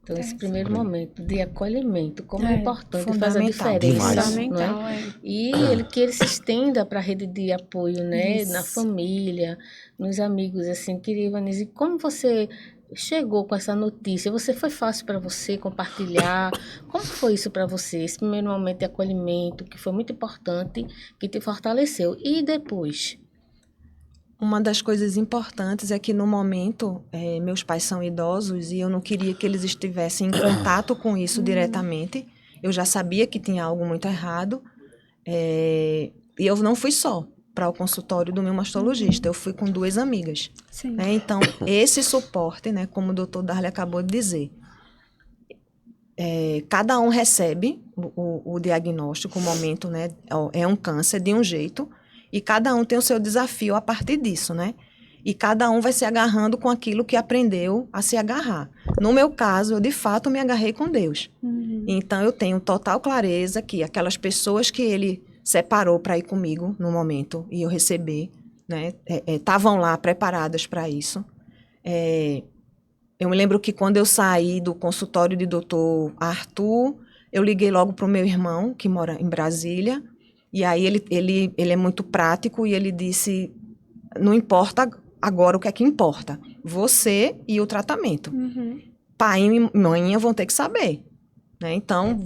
Então, esse primeiro momento de acolhimento, como é importante, faz a fundamental. diferença. Fundamental, Não é? E que ele se estenda para a rede de apoio, né? Na família, nos amigos, assim. Queria, Ivanice, como você chegou com essa notícia? Foi fácil para você compartilhar? Como foi isso para você? Esse primeiro momento de acolhimento, que foi muito importante, que te fortaleceu. E depois? Uma das coisas importantes é que, no momento, meus pais são idosos e eu não queria que eles estivessem em contato com isso diretamente. Eu já sabia que tinha algo muito errado. E eu não fui só para o consultório do meu mastologista, eu fui com 2 amigas. Sim. Né? Então, esse suporte, né, como o doutor Darley acabou de dizer, cada um recebe o diagnóstico, o momento, né, é um câncer de um jeito, e cada um tem o seu desafio a partir disso, né? E cada um vai se agarrando com aquilo que aprendeu a se agarrar. No meu caso, eu de fato me agarrei com Deus. Então, eu tenho total clareza que aquelas pessoas que ele separou para ir comigo no momento e eu receber, né, estavam lá preparadas para isso. Eu me lembro que quando eu saí do consultório de doutor Arthur, eu liguei logo para o meu irmão, que mora em Brasília, e aí ele é muito prático e ele disse, não importa agora o que é que importa, você e o tratamento. Pai e mãe vão ter que saber. Né? Então,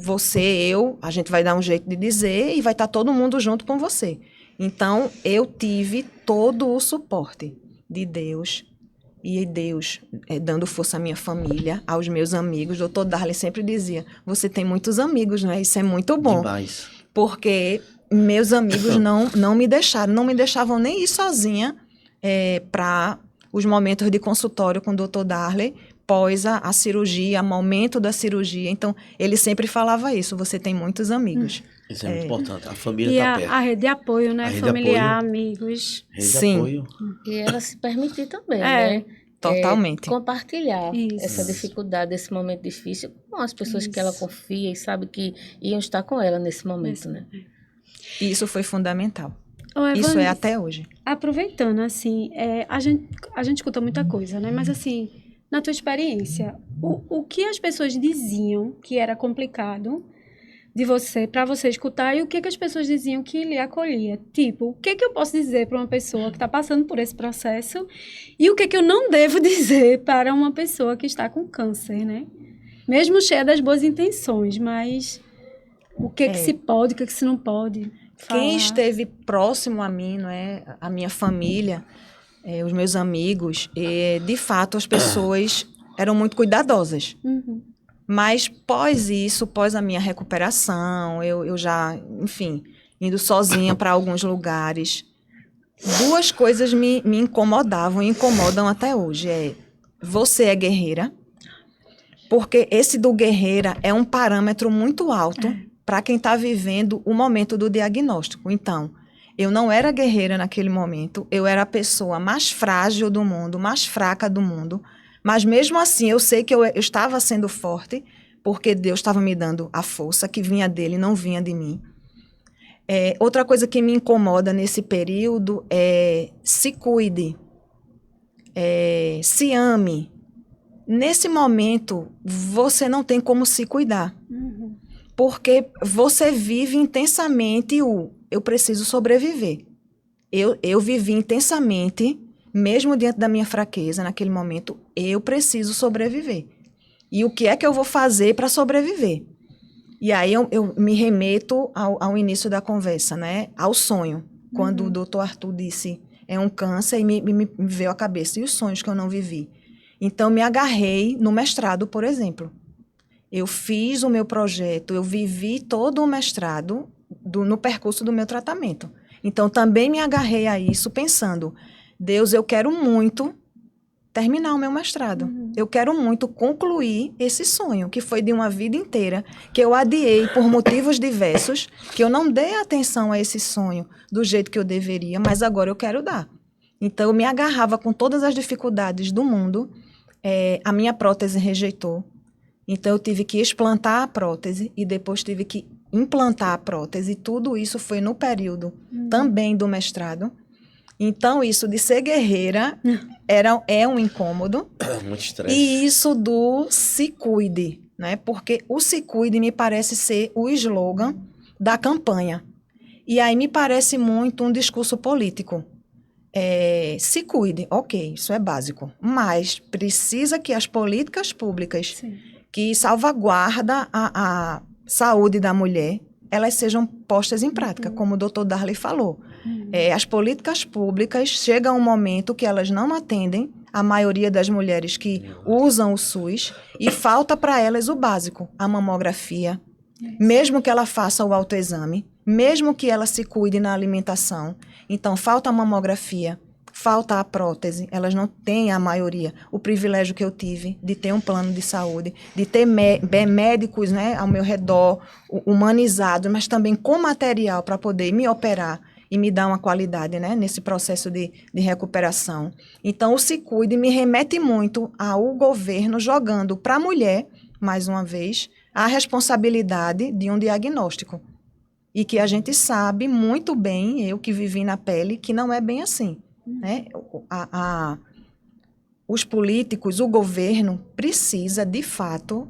a gente vai dar um jeito de dizer e vai estar todo mundo junto com você. Então, eu tive todo o suporte de Deus, e Deus dando força à minha família, aos meus amigos. O doutor Darley sempre dizia, você tem muitos amigos, né? Isso é muito bom. Demais. Porque meus amigos não me deixavam nem ir sozinha para os momentos de consultório com o doutor Darley, pós a cirurgia, momento da cirurgia. Então, ele sempre falava isso, você tem muitos amigos. Isso é muito importante, a família E está perto. a rede de apoio, né? A rede de Familiar, apoio. amigos. Rede de Sim. apoio. E ela se permitir também, né? Totalmente. Compartilhar Isso. essa dificuldade, esse momento difícil com as pessoas que ela confia e sabe que iam estar com ela nesse momento, né? E isso foi fundamental. Ô, Isso Evanice, até hoje. aproveitando, assim, a gente escuta muita coisa, né? Mas, assim, na tua experiência, o que as pessoas diziam que era complicado para você escutar, e o que as pessoas diziam que lhe acolhia? Tipo, o que eu posso dizer para uma pessoa que está passando por esse processo e o que eu não devo dizer para uma pessoa que está com câncer, né? Mesmo cheia das boas intenções, mas o que se pode, o que se não pode falar? Quem esteve próximo a mim, não é? A minha família, os meus amigos, de fato, as pessoas eram muito cuidadosas. Mas pós isso, pós a minha recuperação, eu já, enfim, indo sozinha para alguns lugares, 2 coisas me incomodavam e incomodam até hoje. Você é guerreira, porque esse do guerreira é um parâmetro muito alto para quem está vivendo o momento do diagnóstico. Então, eu não era guerreira naquele momento, eu era a pessoa mais frágil do mundo, mais fraca do mundo, Mas mesmo assim, eu sei que eu estava sendo forte, porque Deus estava me dando a força que vinha dele, não vinha de mim. Outra coisa que me incomoda nesse período é se cuide, se ame. Nesse momento, você não tem como se cuidar. Porque você vive intensamente eu preciso sobreviver. Eu vivi intensamente, mesmo diante da minha fraqueza, naquele momento, eu preciso sobreviver. E o que é que eu vou fazer para sobreviver? E aí eu me remeto ao início da conversa, né? Ao sonho. Quando o doutor Arthur disse, é um câncer, e me veio à cabeça. E os sonhos que eu não vivi? Então, me agarrei no mestrado, por exemplo. Eu fiz o meu projeto, eu vivi todo o mestrado no percurso do meu tratamento. Então, também me agarrei a isso pensando, Deus, eu quero muito terminar o meu mestrado. Eu quero muito concluir esse sonho, que foi de uma vida inteira, que eu adiei por motivos diversos, que eu não dei atenção a esse sonho do jeito que eu deveria, mas agora eu quero dar. Então, eu me agarrava com todas as dificuldades do mundo, a minha prótese rejeitou. Então, eu tive que explantar a prótese e depois tive que implantar a prótese. Tudo isso foi no período também do mestrado. Então, isso de ser guerreira é um incômodo. Muito estresse. E isso do se cuide, né? Porque o se cuide me parece ser o slogan da campanha. E aí me parece muito um discurso político. Se cuide, ok, isso é básico. Mas precisa que as políticas públicas que salvaguardam a saúde da mulher, elas sejam postas em prática, como o doutor Darley falou. As políticas públicas chegam um momento que elas não atendem a maioria das mulheres que usam o SUS e falta para elas o básico, a mamografia, mesmo que ela faça o autoexame, mesmo que ela se cuide na alimentação. Então, falta a mamografia, falta a prótese, elas não têm, a maioria, o privilégio que eu tive de ter um plano de saúde, de ter médicos, né, ao meu redor, humanizados, mas também com material para poder me operar e me dar uma qualidade, né, nesse processo de recuperação. Então, o Se Cuide me remete muito ao governo jogando para a mulher, mais uma vez, a responsabilidade de um diagnóstico. E que a gente sabe muito bem, eu que vivi na pele, que não é bem assim. Né? Os políticos, o governo precisa, de fato,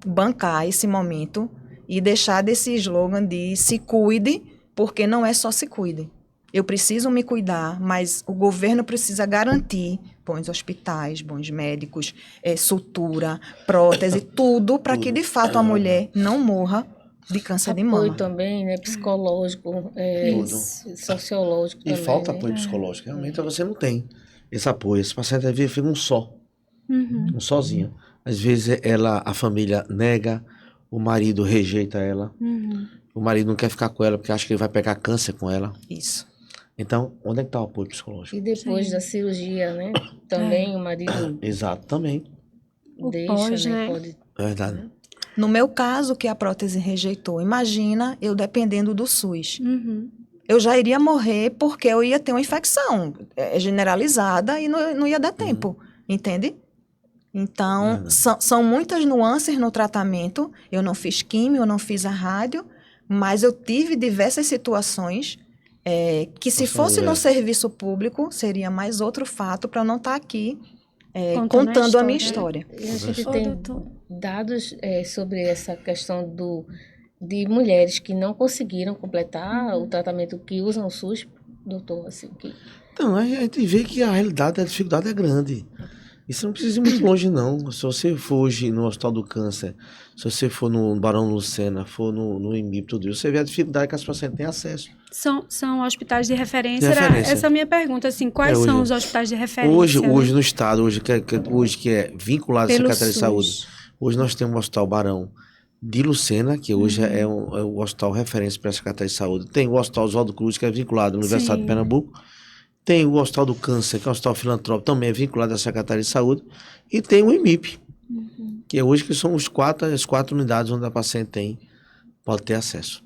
bancar esse momento e deixar desse slogan de se cuide, porque não é só se cuide. Eu preciso me cuidar, mas o governo precisa garantir bons hospitais, bons médicos, sutura, prótese, tudo para que, de fato, a mulher não morra de câncer de mama. Apoio também, né, psicológico, sociológico E também, falta né? apoio psicológico. Realmente você não tem esse apoio. Esse paciente às vezes fica um sozinho. Às vezes a família nega, o marido rejeita ela, o marido não quer ficar com ela porque acha que ele vai pegar câncer com ela. Isso. Então, onde é que está o apoio psicológico? E depois da cirurgia, né? Também o marido Exato, também. deixa, pós, né? né? Pode... É verdade. No meu caso, que a prótese rejeitou, imagina eu dependendo do SUS. Eu já iria morrer porque eu ia ter uma infecção generalizada e não ia dar tempo, entende? Então, são muitas nuances no tratamento. Eu não fiz químio, eu não fiz a rádio, mas eu tive diversas situações que se fosse no serviço público, seria mais outro fato para eu não estar aqui contando a minha história. E a gente tem dados sobre essa questão de mulheres que não conseguiram completar o tratamento, que usam o SUS, doutor, assim, que... Então, a gente vê que a realidade, a dificuldade é grande. Isso não precisa ir muito longe, não. Se você for hoje no Hospital do Câncer, se você for no Barão Lucena, for no IMIP, tudo isso, você vê a dificuldade que as pacientes têm acesso. São hospitais de referência. De referência. Essa é a minha pergunta, assim, quais hoje, são os hospitais de referência? Hoje no estado, hoje que é vinculado à Pelo Secretaria de SUS. Saúde, hoje nós temos o Hospital Barão de Lucena, que hoje é o hospital referência para a Secretaria de Saúde. Tem o Hospital Oswaldo Cruz, que é vinculado à Universidade de Pernambuco. Tem o Hospital do Câncer, que é um hospital filantrópico, também é vinculado à Secretaria de Saúde. E tem o IMIP, que é hoje que são as quatro unidades onde a paciente pode ter acesso.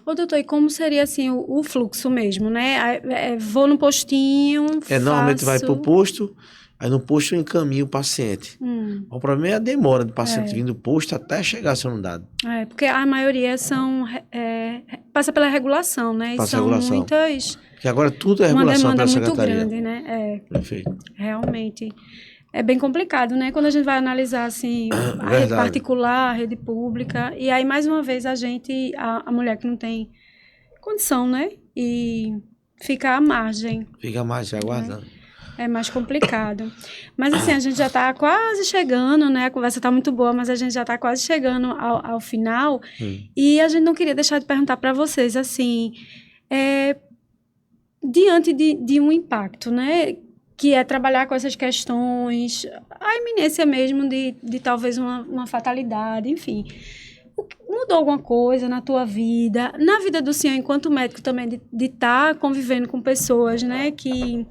Ô, doutor, e como seria, assim, o fluxo mesmo, né? Vou no postinho, Normalmente vai para o posto, Aí no posto eu encaminho o paciente. O problema é a demora do paciente vindo do posto até chegar a ser unidade. Porque a maioria passa pela regulação, né? E Passa são regulação. muitas... Porque agora tudo é Uma regulação demanda pela muito secretaria. grande, né? Perfeito. Realmente. É bem complicado, né? Quando a gente vai analisar, assim, a rede Verdade. particular, a rede pública. E aí, mais uma vez, a mulher que não tem condição, né? E fica à margem. Fica mais aguardando. É mais complicado. Mas, assim, a gente já está quase chegando, né? A conversa está muito boa, mas a gente já está quase chegando ao final. E a gente não queria deixar de perguntar para vocês, assim, diante de um impacto, né? Que é trabalhar com essas questões, a iminência mesmo de talvez uma fatalidade, enfim. Mudou alguma coisa na tua vida, na vida do senhor enquanto médico também, de estar convivendo com pessoas, né, que...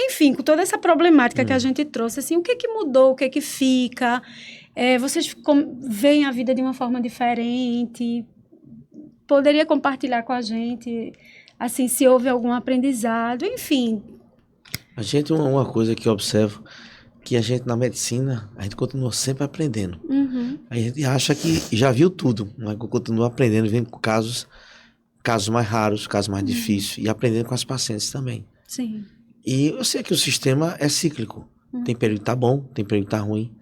Enfim, com toda essa problemática que a gente trouxe, assim, o que mudou, o que fica? Vocês veem a vida de uma forma diferente? Poderia compartilhar com a gente, assim, se houve algum aprendizado, enfim... A gente, uma coisa que eu observo, que a gente na medicina, a gente continua sempre aprendendo. A gente acha que já viu tudo, mas continua aprendendo, vendo com casos mais raros, casos mais difíceis, e aprendendo com as pacientes também. Sim. E eu sei que o sistema é cíclico. Tem período que tá bom, tem período que tá ruim.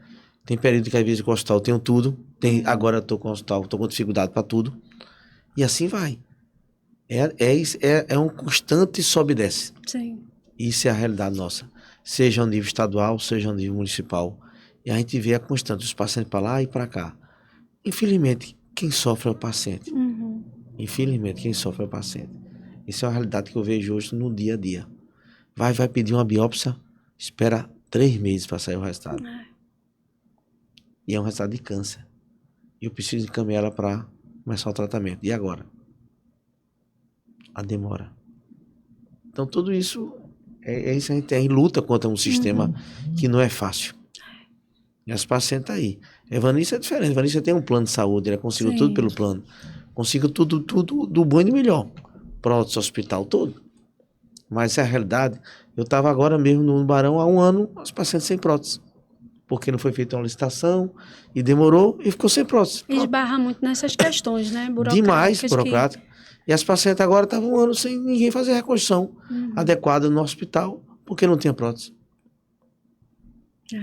Tem período que às vezes com o hospital eu tenho tudo. Agora eu tô com o hospital, tô com dificuldade para tudo. E assim vai. É um constante sobe e desce. Sim. Isso é a realidade nossa. Seja no nível estadual, seja no nível municipal. E a gente vê a constante, os pacientes para lá e para cá. Infelizmente, quem sofre é o paciente. Infelizmente, quem sofre é o paciente. Isso é uma realidade que eu vejo hoje no dia a dia. Vai pedir uma biópsia, espera 3 meses para sair o resultado. E é um resultado de câncer. E eu preciso encaminhar ela para começar o tratamento. E agora? A demora. Então, tudo isso... É isso, a gente luta contra um sistema que não é fácil. E as pacientes aí. Evanice é diferente. Evanice tem um plano de saúde, ela conseguiu tudo pelo plano. Conseguiu tudo do bom e do melhor. Prótese, hospital, todo. Mas é a realidade. Eu estava agora mesmo no Barão há 1 ano, as pacientes sem prótese. Porque não foi feita uma licitação e demorou e ficou sem prótese. Esbarra muito nessas questões, né? Demais burocrática. E as pacientes agora estavam 1 ano sem ninguém fazer reconstrução adequada no hospital, porque não tinha prótese.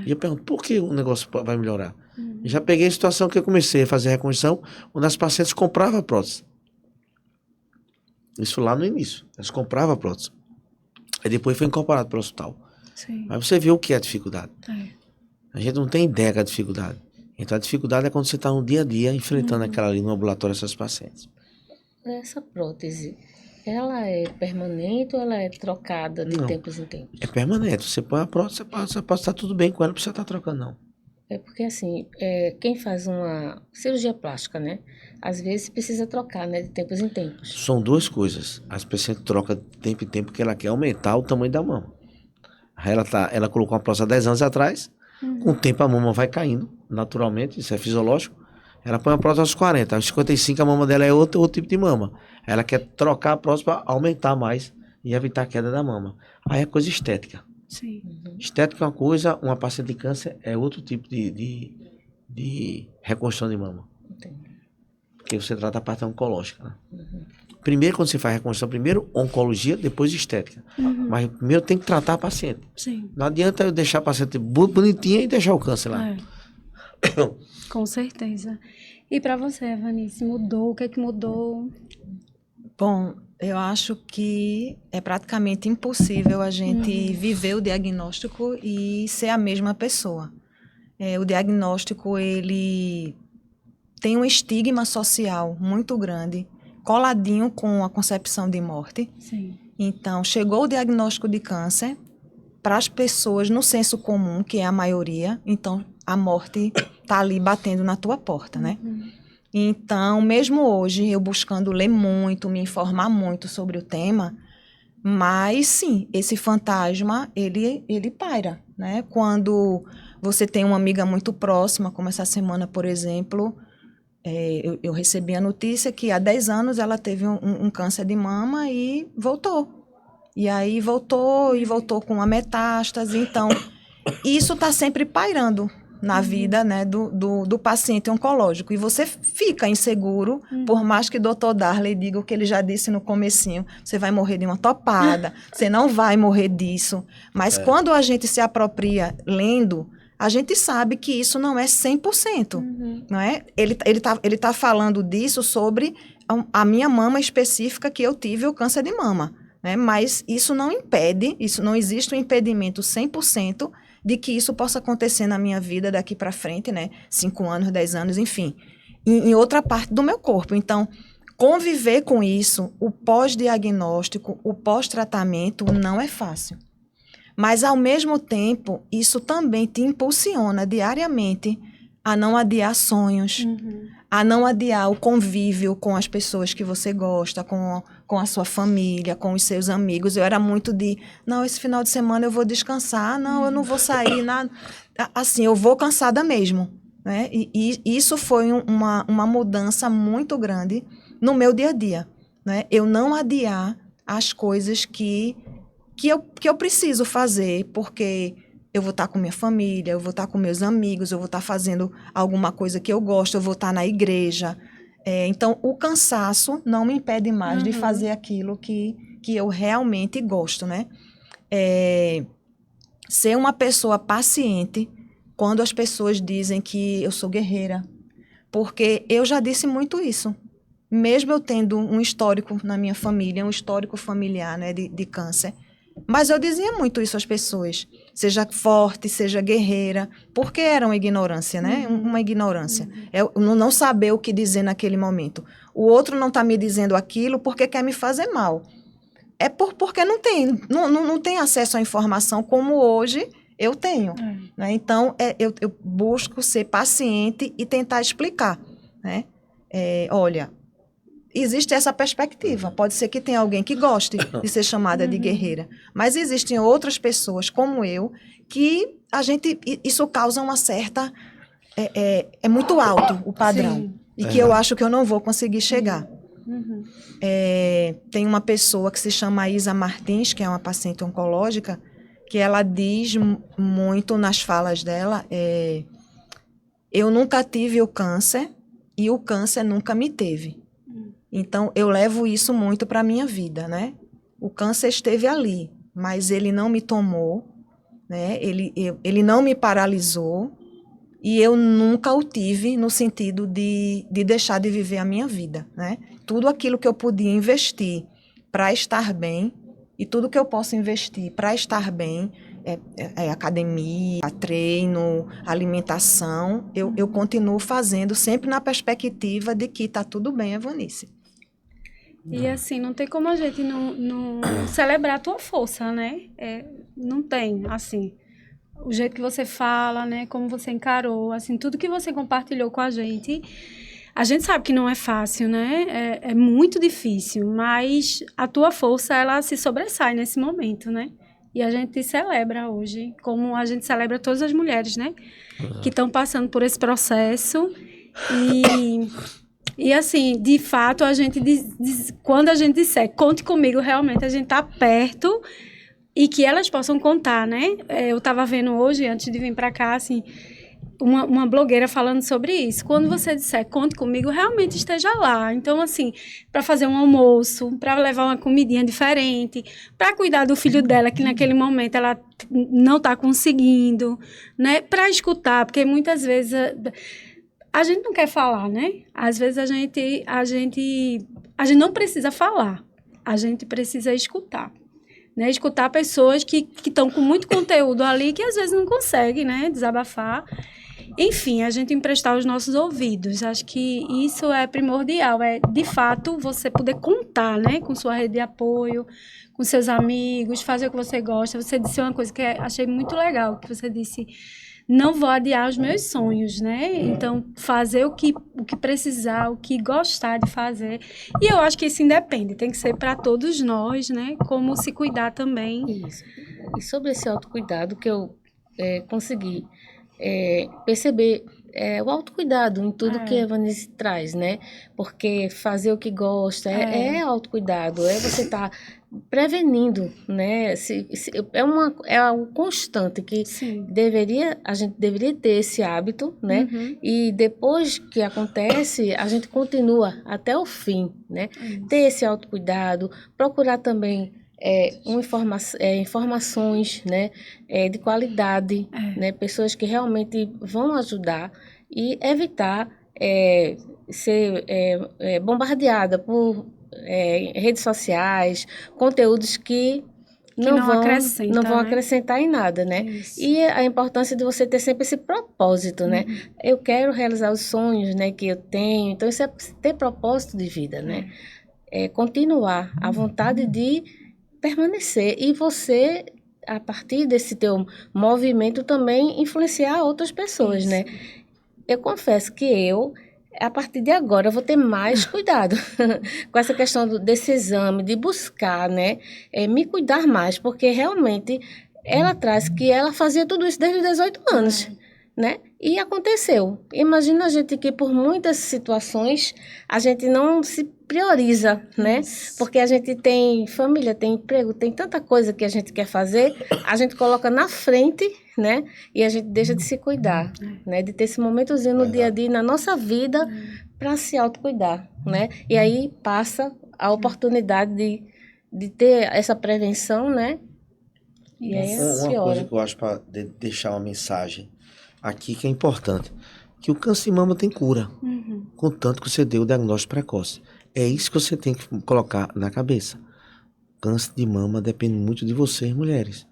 E eu pergunto, por que o negócio vai melhorar? Já peguei a situação que eu comecei a fazer reconstrução, onde as pacientes compravam a prótese. Isso lá no início. Elas compravam a prótese. Aí depois foi incorporado para o hospital. Sim. Mas você vê o que é a dificuldade. A gente não tem ideia da dificuldade. Então a dificuldade é quando você está no dia a dia enfrentando aquela ali no ambulatório essas pacientes. Essa prótese, ela é permanente ou ela é trocada de tempos em tempos? É permanente. Você põe a prótese, você pode estar tudo bem com ela, não precisa estar trocando, não. É porque, assim, quem faz uma cirurgia plástica, né? Às vezes precisa trocar, né? De tempos em tempos. São 2 coisas. As pacientes trocam de tempo em tempo porque ela quer aumentar o tamanho da mama. Ela colocou uma prótese há 10 anos atrás. Com o tempo a mama vai caindo, naturalmente, isso é fisiológico. Ela põe a prótese aos 40, aos 55 a mama dela é outro tipo de mama. Ela quer trocar a prótese para aumentar mais e evitar a queda da mama. Aí é coisa estética. Sim. Estética é uma coisa, uma paciente de câncer é outro tipo de reconstrução de mama. Entendi. Porque você trata a parte oncológica, né? Primeiro, quando você faz reconstrução, primeiro oncologia, depois estética. Mas primeiro tem que tratar a paciente. Sim. Não adianta eu deixar a paciente bonitinha e deixar o câncer lá. Com certeza. E para você, Evanice, mudou? O que é que mudou? Bom, eu acho que é praticamente impossível a gente viver o diagnóstico e ser a mesma pessoa. O diagnóstico, ele tem um estigma social muito grande, coladinho com a concepção de morte. Sim. Então, chegou o diagnóstico de câncer, para as pessoas no senso comum, que é a maioria, então a morte está ali batendo na tua porta, né? Então, mesmo hoje, eu buscando ler muito, me informar muito sobre o tema, mas sim, esse fantasma, ele paira, né? Quando você tem uma amiga muito próxima, como essa semana, por exemplo, eu recebi a notícia que há 10 anos ela teve um câncer de mama e voltou. E aí voltou com uma metástase. Então, isso está sempre pairando na vida, né, do paciente oncológico. E você fica inseguro, por mais que o doutor Darley diga o que ele já disse no comecinho, você vai morrer de uma topada, você não vai morrer disso. Mas quando a gente se apropria lendo, a gente sabe que isso não é 100%, não é? Ele tá falando disso sobre a minha mama específica que eu tive o câncer de mama, né? Mas isso não impede, isso não existe um impedimento 100% de que isso possa acontecer na minha vida daqui para frente, né? 5 anos, 10 anos, enfim, em outra parte do meu corpo. Então, conviver com isso, o pós-diagnóstico, o pós-tratamento, não é fácil. Mas, ao mesmo tempo, isso também te impulsiona diariamente a não adiar sonhos, a não adiar o convívio com as pessoas que você gosta, com a sua família, com os seus amigos. Eu era muito não, esse final de semana eu vou descansar, não, eu não vou sair, nada. Assim, eu vou cansada mesmo, né? E isso foi uma mudança muito grande no meu dia a dia, né? Eu não adiar as coisas que eu preciso fazer, porque eu vou estar com minha família, eu vou estar com meus amigos, eu vou estar fazendo alguma coisa que eu gosto, eu vou estar na igreja. Então, o cansaço não me impede mais de fazer aquilo que eu realmente gosto, né? Ser uma pessoa paciente quando as pessoas dizem que eu sou guerreira. Porque eu já disse muito isso. Mesmo eu tendo um histórico na minha família, um histórico familiar, né, de câncer, mas eu dizia muito isso às pessoas. Seja forte, seja guerreira, porque era uma ignorância, né? Uma ignorância. É não saber o que dizer naquele momento. O outro não está me dizendo aquilo porque quer me fazer mal. É porque não tem acesso à informação como hoje eu tenho. Né? Então, eu busco ser paciente e tentar explicar. Né? Olha, existe essa perspectiva. Pode ser que tenha alguém que goste de ser chamada de guerreira. Mas existem outras pessoas, como eu, que isso causa uma certa... É muito alto o padrão. Sim. E que eu acho que eu não vou conseguir chegar. Tem uma pessoa que se chama Isa Martins, que é uma paciente oncológica, que ela diz muito nas falas dela, eu nunca tive o câncer e o câncer nunca me teve. Então, eu levo isso muito para a minha vida, né? O câncer esteve ali, mas ele não me tomou, né? Ele não me paralisou e eu nunca o tive no sentido de deixar de viver a minha vida, né? Tudo aquilo que eu podia investir para estar bem e tudo que eu posso investir para estar bem, academia, treino, alimentação, eu continuo fazendo sempre na perspectiva de que está tudo bem, Evanice. E assim, não tem como a gente não celebrar a tua força, né? Não tem, assim, o jeito que você fala, né? Como você encarou, assim, tudo que você compartilhou com a gente sabe que não é fácil, né? É muito difícil, mas a tua força, ela se sobressai nesse momento, né? E a gente celebra hoje, como a gente celebra todas as mulheres, né? Que estão passando por esse processo E assim, de fato, a gente quando a gente disser, conte comigo, realmente a gente tá perto e que elas possam contar, né? Eu estava vendo hoje, antes de vir para cá, assim, uma blogueira falando sobre isso. Quando você disser, conte comigo, realmente esteja lá. Então, assim, para fazer um almoço, para levar uma comidinha diferente, para cuidar do filho dela, que naquele momento ela não está conseguindo, né? Para escutar, porque muitas vezes... A gente não quer falar, né? Às vezes a gente não precisa falar, a gente precisa escutar, né? Escutar pessoas que estão com muito conteúdo ali, que às vezes não conseguem, né? Desabafar. Enfim, a gente emprestar os nossos ouvidos. Acho que isso é primordial, de fato você poder contar, né? Com sua rede de apoio, com seus amigos, fazer o que você gosta. Você disse uma coisa que achei muito legal, que você disse... Não vou adiar os meus sonhos, né? Então, fazer o que precisar, o que gostar de fazer. E eu acho que isso independe, tem que ser para todos nós, né? Como se cuidar também. Isso. E sobre esse autocuidado que eu consegui perceber o autocuidado em tudo que a Evanice traz, né? Porque fazer o que gosta é autocuidado, é você estar prevenindo, né? É algo constante que Sim. a gente deveria ter esse hábito, né? Uhum. E depois que acontece, a gente continua até o fim, né? Ter esse autocuidado, procurar também informações, né? De qualidade, né? Pessoas que realmente vão ajudar e evitar ser bombardeada por redes sociais, conteúdos que não não vão acrescenta, né? acrescentar em nada, né? Isso. E a importância de você ter sempre esse propósito, né? Eu quero realizar os sonhos, né, que eu tenho. Então, isso é ter propósito de vida, né? É continuar, a vontade de permanecer. E você, a partir desse teu movimento, também influenciar outras pessoas, né? Eu confesso que a partir de agora, eu vou ter mais cuidado com essa questão desse exame, de buscar, né? Me cuidar mais, porque realmente ela traz que ela fazia tudo isso desde os 18 anos, né? E aconteceu. Imagina a gente que por muitas situações a gente não se prioriza, né? Porque a gente tem família, tem emprego, tem tanta coisa que a gente quer fazer, a gente coloca na frente, né? E a gente deixa de se cuidar, né? De ter esse momentozinho no dia a dia, na nossa vida, para se autocuidar, né? E aí passa a oportunidade de ter essa prevenção, né? E aí Uma coisa que eu acho para deixar uma mensagem aqui que é importante, que o câncer de mama tem cura, contanto que você dê o diagnóstico precoce. É isso que você tem que colocar na cabeça. Câncer de mama depende muito de vocês, mulheres.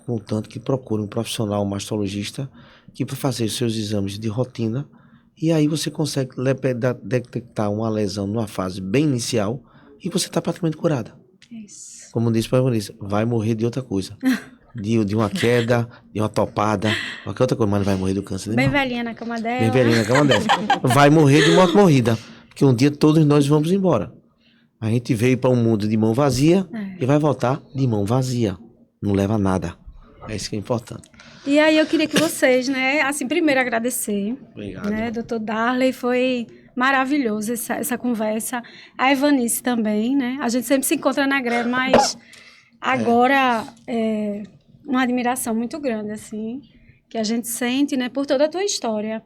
Contanto que procure um profissional, um mastologista, que vai fazer os seus exames de rotina, e aí você consegue detectar uma lesão numa fase bem inicial, e você está praticamente curada. Isso. Como disse para a Vanessa, vai morrer de outra coisa. De uma queda, de uma topada, qualquer outra coisa, mas não vai morrer do câncer de Bem mama. velhinha na cama dela. Bem velhinha na cama dessa. Vai morrer de morte morrida. Porque um dia todos nós vamos embora. A gente veio para um mundo de mão vazia e vai voltar de mão vazia. Não leva nada. É isso que é importante. E aí eu queria que vocês, né, assim, primeiro agradecer. Obrigado. Né, Dr. Darley, foi maravilhoso essa conversa. A Evanice também, né? A gente sempre se encontra na greve, mas agora é uma admiração muito grande, assim, que a gente sente, né, por toda a tua história.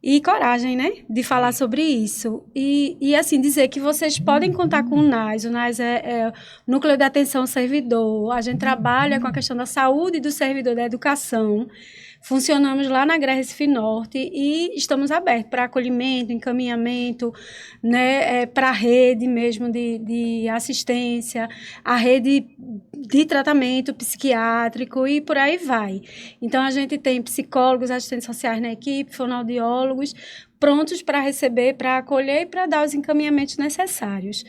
E coragem, né, de falar sobre isso. E assim, dizer que vocês podem contar com o NAS. O NAS é o Núcleo de Atenção ao Servidor. A gente trabalha com a questão da saúde do servidor da educação. Funcionamos lá na GRE Recife Norte e estamos abertos para acolhimento, encaminhamento, né, para a rede mesmo de assistência, a rede de tratamento psiquiátrico e por aí vai. Então, a gente tem psicólogos, assistentes sociais na equipe, fonoaudiólogos, prontos para receber, para acolher e para dar os encaminhamentos necessários.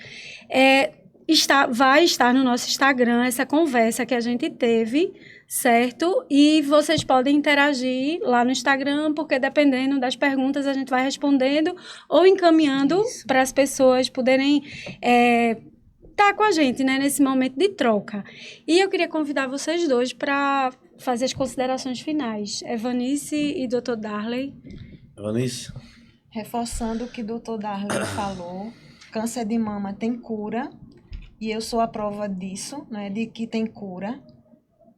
Vai estar no nosso Instagram essa conversa que a gente teve, certo? E vocês podem interagir lá no Instagram, porque dependendo das perguntas a gente vai respondendo ou encaminhando para as pessoas poderem estar com a gente, né, nesse momento de troca. E eu queria convidar vocês dois para fazer as considerações finais. Evanice e Dr. Darley. Evanice? Reforçando o que o Dr. Darley falou, câncer de mama tem cura, e eu sou a prova disso, né, de que tem cura.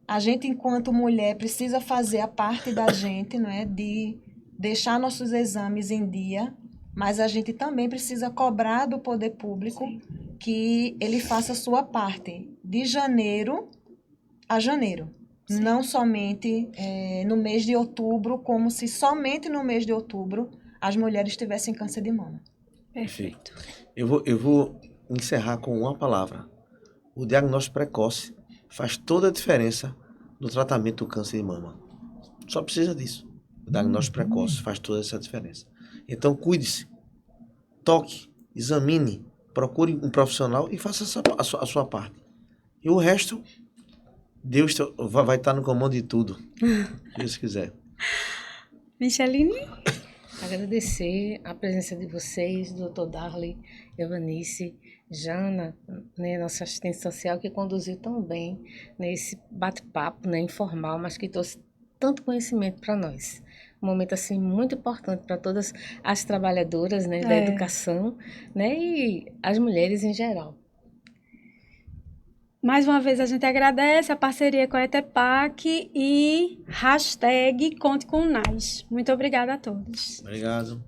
A gente, enquanto mulher, precisa fazer a parte da gente, né, de deixar nossos exames em dia, mas a gente também precisa cobrar do poder público que ele faça a sua parte, de janeiro a janeiro. Sim. Não somente no mês de outubro, como se somente no mês de outubro as mulheres tivessem câncer de mama. Perfeito. Eu vou encerrar com uma palavra. O diagnóstico precoce faz toda a diferença no tratamento do câncer de mama. Só precisa disso. O diagnóstico precoce faz toda essa diferença. Então, cuide-se. Toque, examine, procure um profissional e faça a sua parte. E o resto, Deus vai estar no comando de tudo. Se Deus quiser. Micheline? Agradecer a presença de vocês, Dr. Darley, Evanice, Jana, né, nossa assistente social, que conduziu tão bem nesse bate-papo, né, informal, mas que trouxe tanto conhecimento para nós. um momento assim muito importante para todas as trabalhadoras, né, da educação, né, e as mulheres em geral. Mais uma vez a gente agradece a parceria com a ETEPAC e #Conte com o NAS. Muito obrigada a todos. Obrigado.